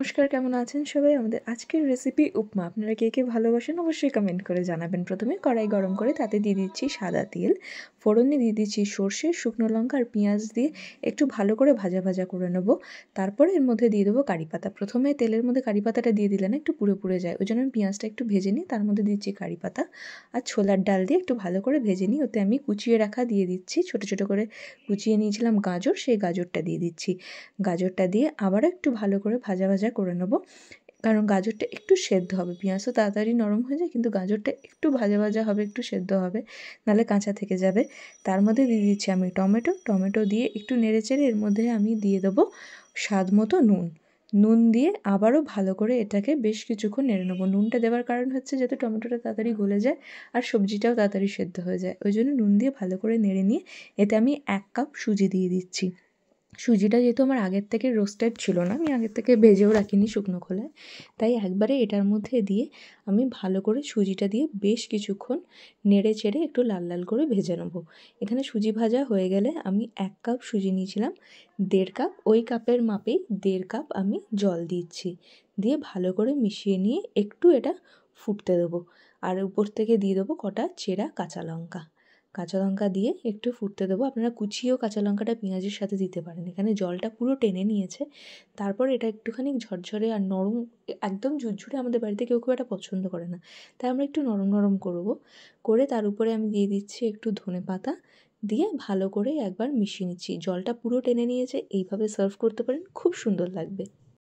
নমস্কার, কেমন আছেন সবাই? আমাদের আজকের রেসিপি উপমা। আপনারা কে কে ভালোবাসেন অবশ্যই কমেন্ট করে জানাবেন। প্রথমে কড়াই গরম করে তাতে দিয়ে দিচ্ছি সাদা তেল, ফোড়নে দিয়ে দিচ্ছি সর্ষে, শুকনো লঙ্কা আর পেঁয়াজ দিয়ে একটু ভালো করে ভাজা ভাজা করে নেব। তারপরে এর মধ্যে দিয়ে দেবো কারি পাতা। প্রথমে তেলের মধ্যে কারি পাতাটা দিয়ে দিলে না একটু পুড়ে পুড়ে যায়, ওই জন্য আমি পেঁয়াজটা একটু ভেজে নিই, তার মধ্যে দিচ্ছি কারি পাতা আর ছোলার ডাল দিয়ে একটু ভালো করে ভেজে নিই। ওতে আমি কুচিয়ে রাখা দিয়ে দিচ্ছি, ছোটো ছোটো করে কুচিয়ে নিয়েছিলাম গাজর, সেই গাজরটা দিয়ে দিচ্ছি। গাজরটা দিয়ে আবারও একটু ভালো করে ভাজা ভাজা করে নেব, কারণ গাজরটা একটু সেদ্ধ হবে। পেঁয়াজ তো তাড়াতাড়ি নরম হয়ে যায়, কিন্তু গাজরটা একটু ভাজা ভাজা হবে, একটু সেদ্ধ হবে, নাহলে কাঁচা থেকে যাবে। তার মধ্যে দিয়ে দিচ্ছি আমি টমেটো দিয়ে একটু নেড়ে চেড়ে এর মধ্যে আমি দিয়ে দেবো স্বাদ মতো নুন দিয়ে আবারও ভালো করে এটাকে বেশ কিছুক্ষণ নেড়ে নেবো। নুনটা দেওয়ার কারণ হচ্ছে যাতে টমেটোটা তাড়াতাড়ি গলে যায় আর সবজিটাও তাড়াতাড়ি সেদ্ধ হয়ে যায়, ওই জন্য নুন দিয়ে ভালো করে নেড়ে নিয়ে এতে আমি 1 কাপ সুজি দিয়ে দিচ্ছি। সুজিটা যেহেতু আমার আগের থেকে রোস্টেড ছিল না, আমি আগের থেকে ভেজেও রাখিনি শুকনো খোলায়, তাই একবারে এটার মধ্যে দিয়ে আমি ভালো করে সুজিটা দিয়ে বেশ কিছুক্ষণ নেড়ে চেড়ে একটু লাল লাল করে ভেজে নেবো। এখানে সুজি ভাজা হয়ে গেলে আমি 1 কাপ সুজি নিয়েছিলাম, 1.5 কাপ, ওই কাপের মাপেই 1.5 কাপ আমি জল দিচ্ছি, দিয়ে ভালো করে মিশিয়ে নিয়ে একটু এটা ফুটতে দেবো। আর উপর থেকে দিয়ে দেবো কটা চেরা কাঁচা লঙ্কা দিয়ে একটু ফুটতে দেবো। আপনারা কুচিয়েও কাঁচা লঙ্কাটা পেঁয়াজের সাথে দিতে পারেন। এখানে জলটা পুরো টেনে নিয়েছে। তারপর এটা একটুখানি ঝরঝরে আর নরম, একদম ঝুরঝুরে আমাদের বাড়িতে কেউ খুব একটা পছন্দ করে না, তাই আমরা একটু নরম নরম করে তার উপরে আমি দিয়ে দিচ্ছি একটু ধনেপাতা, দিয়ে ভালো করে একবার মিশিয়ে নিচ্ছি। জলটা পুরো টেনে নিয়েছে, এইভাবে সার্ভ করতে পারেন, খুব সুন্দর লাগবে।